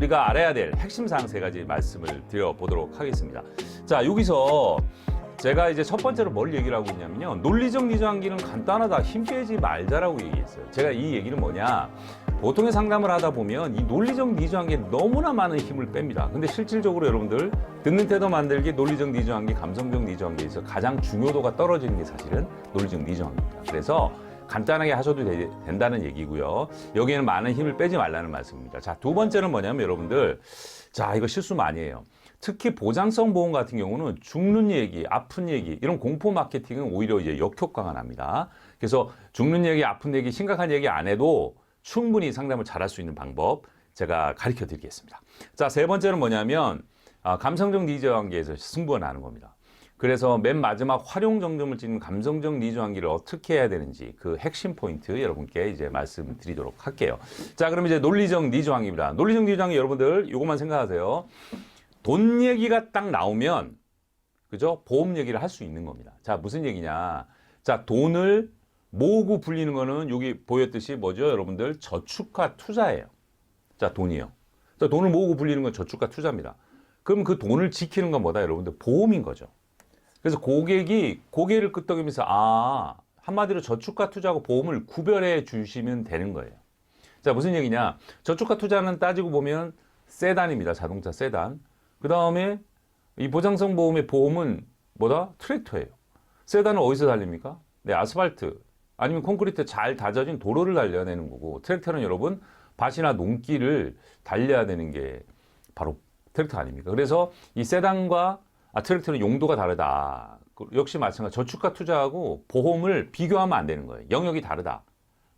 우리가 알아야 될 핵심 사항 세 가지 말씀을 드려보도록 하겠습니다. 자, 여기서 제가 이제 첫 번째로 뭘 얘기를 하고 있냐면요. 논리적 리저항기는 간단하다. 힘 빼지 말자라고 얘기했어요. 제가 이 얘기는 뭐냐. 보통의 상담을 하다 보면 이 논리적 리저항기에 너무나 많은 힘을 뺍니다. 근데 실질적으로 여러분들 듣는 태도 만들기, 논리적 리저항기, 감성적 리저항기에서 가장 중요도가 떨어지는 게 사실은 논리적 리저항기입니다. 그래서 간단하게 하셔도 된다는 얘기고요. 여기에는 많은 힘을 빼지 말라는 말씀입니다. 자, 두 번째는 뭐냐면 여러분들, 자, 이거 실수 많이 해요. 특히 보장성 보험 같은 경우는 죽는 얘기, 아픈 얘기, 이런 공포 마케팅은 오히려 이제 역효과가 납니다. 그래서 죽는 얘기, 아픈 얘기, 심각한 얘기 안 해도 충분히 상담을 잘할 수 있는 방법 제가 가르쳐 드리겠습니다. 자, 세 번째는 뭐냐면 감성적 리저항기에서 승부가 나는 겁니다. 그래서 맨 마지막 활용 정점을 찍는 감성적 리저항기를 어떻게 해야 되는지 그 핵심 포인트 여러분께 이제 말씀드리도록 할게요. 자, 그럼 이제 논리적 리저항기입니다. 논리적 리저항기 여러분들 이것만 생각하세요. 돈 얘기가 딱 나오면 그죠? 보험 얘기를 할 수 있는 겁니다. 자, 무슨 얘기냐? 자, 돈을 모으고 불리는 거는 여기 보였듯이 뭐죠? 여러분들 저축과 투자예요. 자, 돈이요. 자, 돈을 모으고 불리는 건 저축과 투자입니다. 그럼 그 돈을 지키는 건 뭐다? 여러분들 보험인 거죠. 그래서 고객이 고개를 끄덕이면서 한마디로 저축과 투자하고 보험을 구별해 주시면 되는 거예요. 자, 무슨 얘기냐? 저축과 투자는 따지고 보면 세단입니다. 자동차 세단. 그 다음에 이 보장성 보험의 보험은 뭐다? 트랙터예요. 세단은 어디서 달립니까? 네, 아스팔트 아니면 콘크리트 잘 다져진 도로를 달려내는 거고, 트랙터는 여러분 밭이나 농기를 달려야 되는 게 바로 트랙터 아닙니까? 그래서 이 세단과 트랙터는 용도가 다르다. 역시 마찬가지. 저축과 투자하고 보험을 비교하면 안 되는 거예요. 영역이 다르다.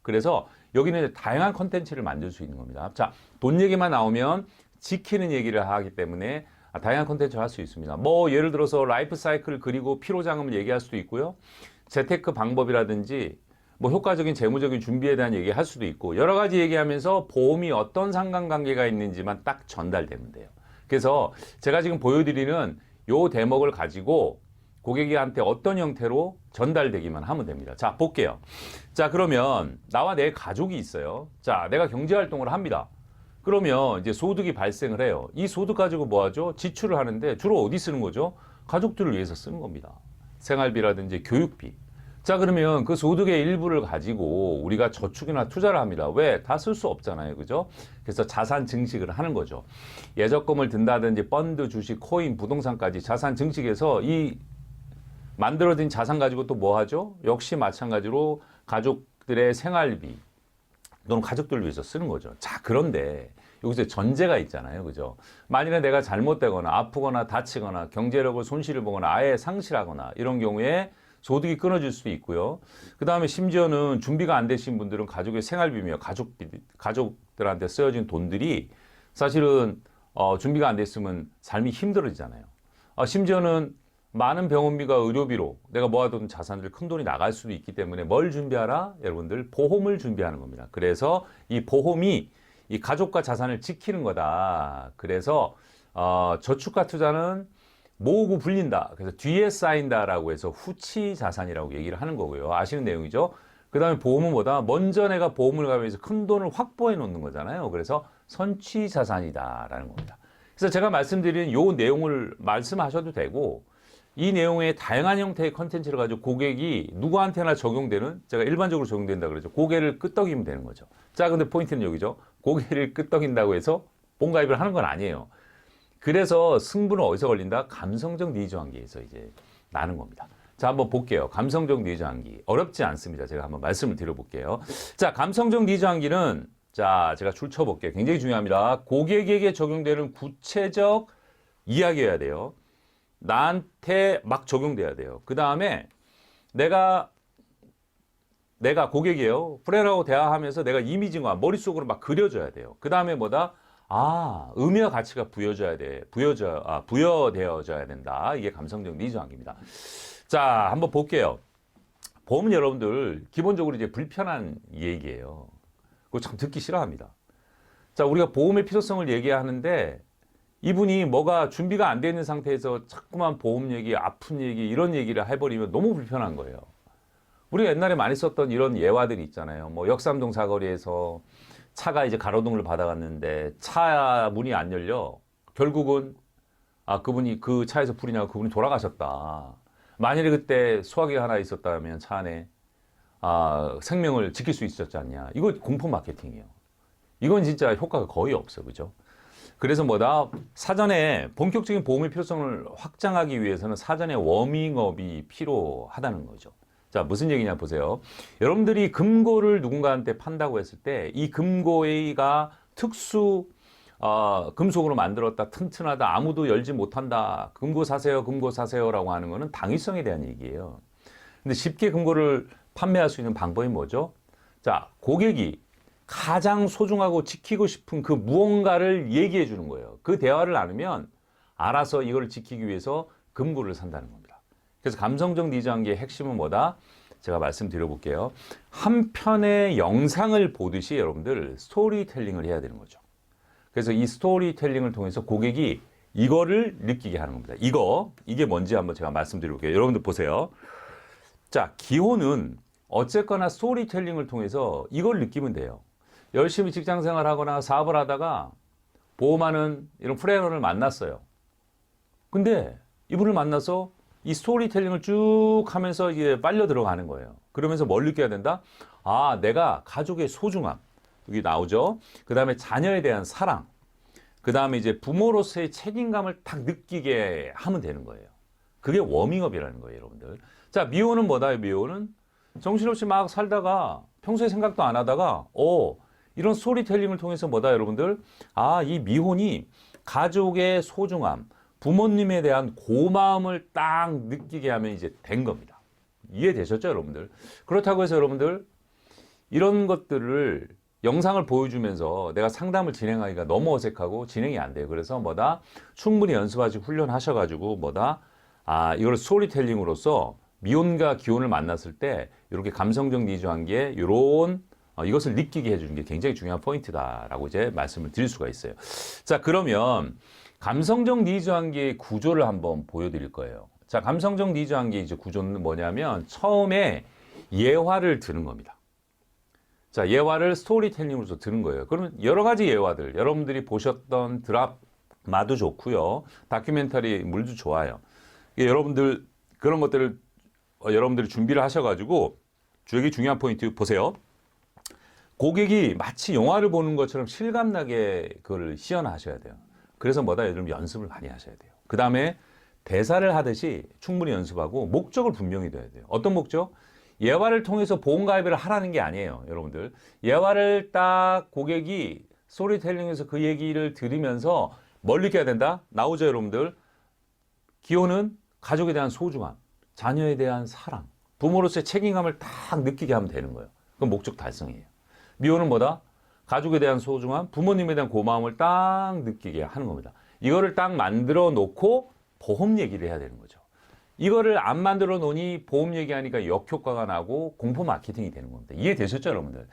그래서 여기는 다양한 컨텐츠를 만들 수 있는 겁니다. 자, 돈 얘기만 나오면 지키는 얘기를 하기 때문에 다양한 콘텐츠를 할 수 있습니다. 뭐 예를 들어서 라이프 사이클 그리고 피로자금을 얘기할 수도 있고요. 재테크 방법이라든지 뭐 효과적인 재무적인 준비에 대한 얘기할 수도 있고, 여러 가지 얘기하면서 보험이 어떤 상관관계가 있는지만 딱 전달되면 돼요. 그래서 제가 지금 보여드리는 요 대목을 가지고 고객한테 어떤 형태로 전달되기만 하면 됩니다. 자, 볼게요. 자, 그러면 나와 내 가족이 있어요. 자, 내가 경제활동을 합니다. 그러면 이제 소득이 발생을 해요. 이 소득 가지고 뭐 하죠? 지출을 하는데 주로 어디 쓰는 거죠? 가족들을 위해서 쓰는 겁니다. 생활비라든지 교육비. 자, 그러면 그 소득의 일부를 가지고 우리가 저축이나 투자를 합니다. 왜? 다 쓸 수 없잖아요. 그죠? 그래서 자산 증식을 하는 거죠. 예적금을 든다든지 펀드, 주식, 코인, 부동산까지 자산 증식해서 이 만들어진 자산 가지고 또 뭐 하죠? 역시 마찬가지로 가족들의 생활비 또는 가족들을 위해서 쓰는 거죠. 자, 그런데 여기서 전제가 있잖아요. 그죠? 만일에 내가 잘못되거나 아프거나 다치거나 경제력을 손실을 보거나 아예 상실하거나 이런 경우에 소득이 끊어질 수도 있고요. 그 다음에 심지어는 준비가 안 되신 분들은 가족의 생활비며 가족들한테 쓰여진 돈들이 사실은 준비가 안 됐으면 삶이 힘들어지잖아요. 심지어는 많은 병원비가 의료비로 내가 모아둔 자산들 큰 돈이 나갈 수도 있기 때문에 뭘 준비하라? 여러분들 보험을 준비하는 겁니다. 그래서 이 보험이 이 가족과 자산을 지키는 거다. 그래서 저축과 투자는 모으고 불린다. 그래서 뒤에 쌓인다라고 해서 후치 자산이라고 얘기를 하는 거고요. 아시는 내용이죠. 그 다음에 보험은 뭐다? 먼저 내가 보험을 가면서 큰 돈을 확보해 놓는 거잖아요. 그래서 선취 자산이다라는 겁니다. 그래서 제가 말씀드린 요 내용을 말씀하셔도 되고, 이 내용의 다양한 형태의 컨텐츠를 가지고 고객이 누구한테나 적용되는, 제가 일반적으로 적용된다 그러죠. 고개를 끄덕이면 되는 거죠. 자, 근데 포인트는 여기죠. 고개를 끄덕인다고 해서 보험가입을 하는 건 아니에요. 그래서 승부는 어디서 걸린다? 감성적 리저항기에서 이제 나는 겁니다. 자, 한번 볼게요. 감성적 리저항기. 어렵지 않습니다. 제가 한번 말씀을 드려볼게요. 자, 감성적 리저항기는, 자, 제가 줄쳐볼게요. 굉장히 중요합니다. 고객에게 적용되는 구체적 이야기여야 돼요. 나한테 막 적용돼야 돼요. 그 다음에 내가 고객이에요. 프렌하고 대화하면서 내가 이미지가 머릿속으로 막 그려져야 돼요. 그 다음에 뭐다? 의미와 가치가 부여되어져야 된다. 이게 감성적 리저항기입니다. 자, 한번 볼게요. 보험은 여러분들 기본적으로 이제 불편한 얘기예요. 그거 참 듣기 싫어합니다. 자, 우리가 보험의 필요성을 얘기하는데 이분이 뭐가 준비가 안 돼 있는 상태에서 자꾸만 보험 얘기, 아픈 얘기 이런 얘기를 해버리면 너무 불편한 거예요. 우리가 옛날에 많이 썼던 이런 예화들이 있잖아요. 뭐 역삼동 사거리에서 차가 이제 가로등을 받아갔는데 차 문이 안 열려. 결국은 그분이 그 차에서 불이 나고 그분이 돌아가셨다. 만일에 그때 소화기가 하나 있었다면 차 안에 생명을 지킬 수 있었지 않냐. 이거 공포 마케팅이에요. 이건 진짜 효과가 거의 없어. 그죠? 그래서 사전에 본격적인 보험의 필요성을 확장하기 위해서는 사전에 워밍업이 필요하다는 거죠. 자, 무슨 얘기냐 보세요. 여러분들이 금고를 누군가한테 판다고 했을 때 이 금고가 특수 금속으로 만들었다, 튼튼하다, 아무도 열지 못한다, 금고 사세요라고 하는 거는 당위성에 대한 얘기예요. 근데 쉽게 금고를 판매할 수 있는 방법이 뭐죠? 자, 고객이 가장 소중하고 지키고 싶은 그 무언가를 얘기해 주는 거예요. 그 대화를 나누면 알아서 이걸 지키기 위해서 금고를 산다는 겁니다. 그래서 감성적 니즈 관계의 핵심은 뭐다? 제가 말씀드려 볼게요. 한 편의 영상을 보듯이 여러분들 스토리텔링을 해야 되는 거죠. 그래서 이 스토리텔링을 통해서 고객이 이거를 느끼게 하는 겁니다. 이게 뭔지 한번 제가 말씀드려 볼게요. 여러분들 보세요. 자, 기호는 어쨌거나 스토리텔링을 통해서 이걸 느끼면 돼요. 열심히 직장 생활하거나 사업을 하다가 보험하는 이런 프레너를 만났어요. 근데 이분을 만나서 이 스토리텔링을 쭉 하면서 이제 빨려 들어가는 거예요. 그러면서 뭘 느껴야 된다? 내가 가족의 소중함. 여기 나오죠? 그 다음에 자녀에 대한 사랑. 그 다음에 이제 부모로서의 책임감을 딱 느끼게 하면 되는 거예요. 그게 워밍업이라는 거예요, 여러분들. 자, 미호는 뭐다? 미호는 정신없이 막 살다가 평소에 생각도 안 하다가 이런 스토리텔링을 통해서 뭐다, 여러분들? 이 미혼이 가족의 소중함, 부모님에 대한 고마움을 딱 느끼게 하면 이제 된 겁니다. 이해되셨죠, 여러분들? 그렇다고 해서 여러분들 이런 것들을 영상을 보여주면서 내가 상담을 진행하기가 너무 어색하고 진행이 안 돼요. 그래서 충분히 연습하시고 훈련하셔가지고 이걸 스토리텔링으로서 미혼과 기혼을 만났을 때 이렇게 감성적 니즈 관계에 이것을 느끼게 해주는 게 굉장히 중요한 포인트다라고 이제 말씀을 드릴 수가 있어요. 자, 그러면 감성적 니즈 관계의 구조를 한번 보여드릴 거예요. 자, 감성적 니즈 관계의 이제 구조는 뭐냐면 처음에 예화를 드는 겁니다. 자, 예화를 스토리텔링으로서 드는 거예요. 그러면 여러 가지 예화들, 여러분들이 보셨던 드라마도 좋고요. 다큐멘터리물도 좋아요. 여러분들 그런 것들을 여러분들이 준비를 하셔가지고 여기 중요한 포인트 보세요. 고객이 마치 영화를 보는 것처럼 실감나게 그걸 시연하셔야 돼요. 그래서 여러분 연습을 많이 하셔야 돼요. 그 다음에 대사를 하듯이 충분히 연습하고 목적을 분명히 둬야 돼요. 어떤 목적? 예화를 통해서 보험가입을 하라는 게 아니에요, 여러분들. 예화를 딱 고객이 스토리텔링에서 그 얘기를 들으면서 뭘 느껴야 된다? 나오죠, 여러분들. 기호는 가족에 대한 소중함, 자녀에 대한 사랑, 부모로서의 책임감을 딱 느끼게 하면 되는 거예요. 그건 목적 달성이에요. 미호는 뭐다? 가족에 대한 소중함, 부모님에 대한 고마움을 딱 느끼게 하는 겁니다. 이거를 딱 만들어 놓고 보험 얘기를 해야 되는 거죠. 이거를 안 만들어 놓으니 보험 얘기하니까 역효과가 나고 공포 마케팅이 되는 겁니다. 이해되셨죠, 여러분들?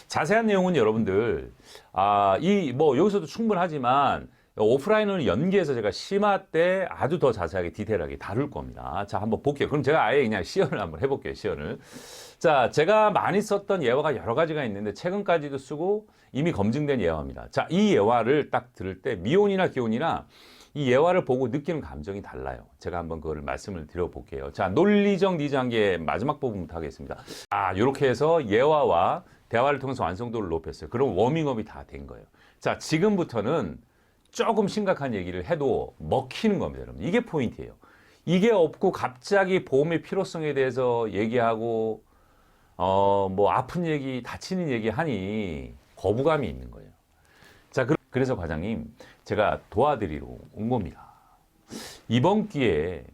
자세한 내용은 여러분들 여기서도 충분하지만 오프라인을 연계해서 제가 심화 때 아주 더 자세하게 디테일하게 다룰 겁니다. 자, 한번 볼게요. 그럼 제가 아예 그냥 시연을 한번 해볼게요. 시연을. 자, 제가 많이 썼던 예화가 여러 가지가 있는데 최근까지도 쓰고 이미 검증된 예화입니다. 자, 이 예화를 딱 들을 때 미혼이나 기혼이나 이 예화를 보고 느끼는 감정이 달라요. 제가 한번 그거를 말씀을 드려볼게요. 자, 논리적 니즈 관계 마지막 부분부터 하겠습니다. 이렇게 해서 예화와 대화를 통해서 완성도를 높였어요. 그럼 워밍업이 다 된 거예요. 자, 지금부터는 조금 심각한 얘기를 해도 먹히는 겁니다, 여러분. 이게 포인트예요. 이게 없고 갑자기 보험의 필요성에 대해서 얘기하고 아픈 얘기, 다치는 얘기 하니 거부감이 있는 거예요. 자, 그래서 과장님, 제가 도와드리러 온 겁니다. 이번 기회에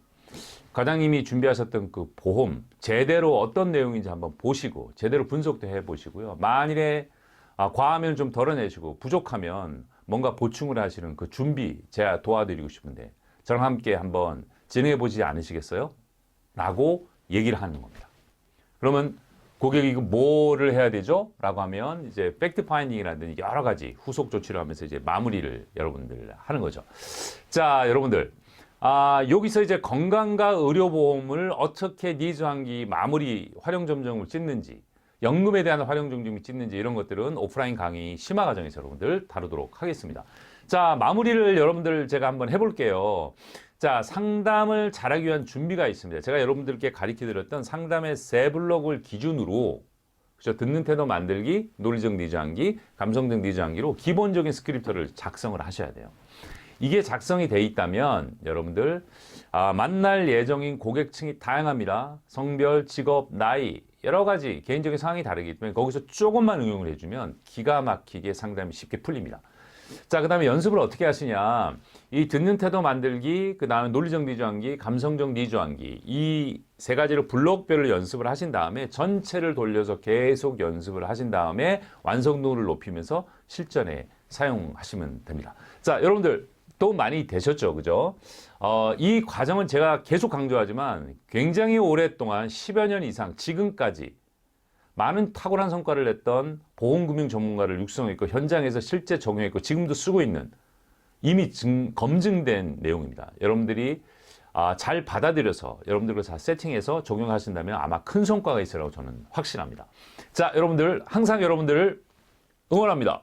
과장님이 준비하셨던 그 보험 제대로 어떤 내용인지 한번 보시고 제대로 분석도 해보시고요. 만일에 과하면 좀 덜어내시고 부족하면 뭔가 보충을 하시는 그 준비 제가 도와드리고 싶은데 저랑 함께 한번 진행해 보지 않으시겠어요? 라고 얘기를 하는 겁니다. 그러면 고객이 이거 뭐를 해야 되죠? 라고 하면 이제 팩트 파인딩이라든지 여러 가지 후속 조치를 하면서 이제 마무리를 여러분들 하는 거죠. 자, 여러분들. 여기서 이제 건강과 의료보험을 어떻게 니즈 환기 마무리 활용 점정을 찍는지 연금에 대한 활용 중증이 찢는지 이런 것들은 오프라인 강의 심화 과정에서 여러분들 다루도록 하겠습니다. 자, 마무리를 여러분들 제가 한번 해볼게요. 자, 상담을 잘하기 위한 준비가 있습니다. 제가 여러분들께 가르쳐 드렸던 상담의 세 블록을 기준으로 그렇죠? 듣는 태도 만들기, 논리적 니즈 암기, 감성적 니즈 암기로 기본적인 스크립트를 작성을 하셔야 돼요. 이게 작성이 돼 있다면 여러분들 만날 예정인 고객층이 다양합니다. 성별, 직업, 나이 여러 가지 개인적인 상황이 다르기 때문에 거기서 조금만 응용을 해주면 기가 막히게 상담이 쉽게 풀립니다. 자, 그 다음에 연습을 어떻게 하시냐. 이 듣는 태도 만들기, 그 다음에 논리적 니즈 암기, 감성적 니즈 암기 이 세 가지를 블록별로 연습을 하신 다음에 전체를 돌려서 계속 연습을 하신 다음에 완성도를 높이면서 실전에 사용하시면 됩니다. 자, 여러분들 도움 많이 되셨죠? 그죠? 이 과정은 제가 계속 강조하지만 굉장히 오랫동안 10여 년 이상 지금까지 많은 탁월한 성과를 냈던 보험금융 전문가를 육성했고 현장에서 실제 적용했고 지금도 쓰고 있는 이미 검증된 내용입니다. 여러분들이 잘 받아들여서 여러분들과 잘 세팅해서 적용하신다면 아마 큰 성과가 있으라고 저는 확신합니다. 자, 여러분들 항상 여러분들을 응원합니다.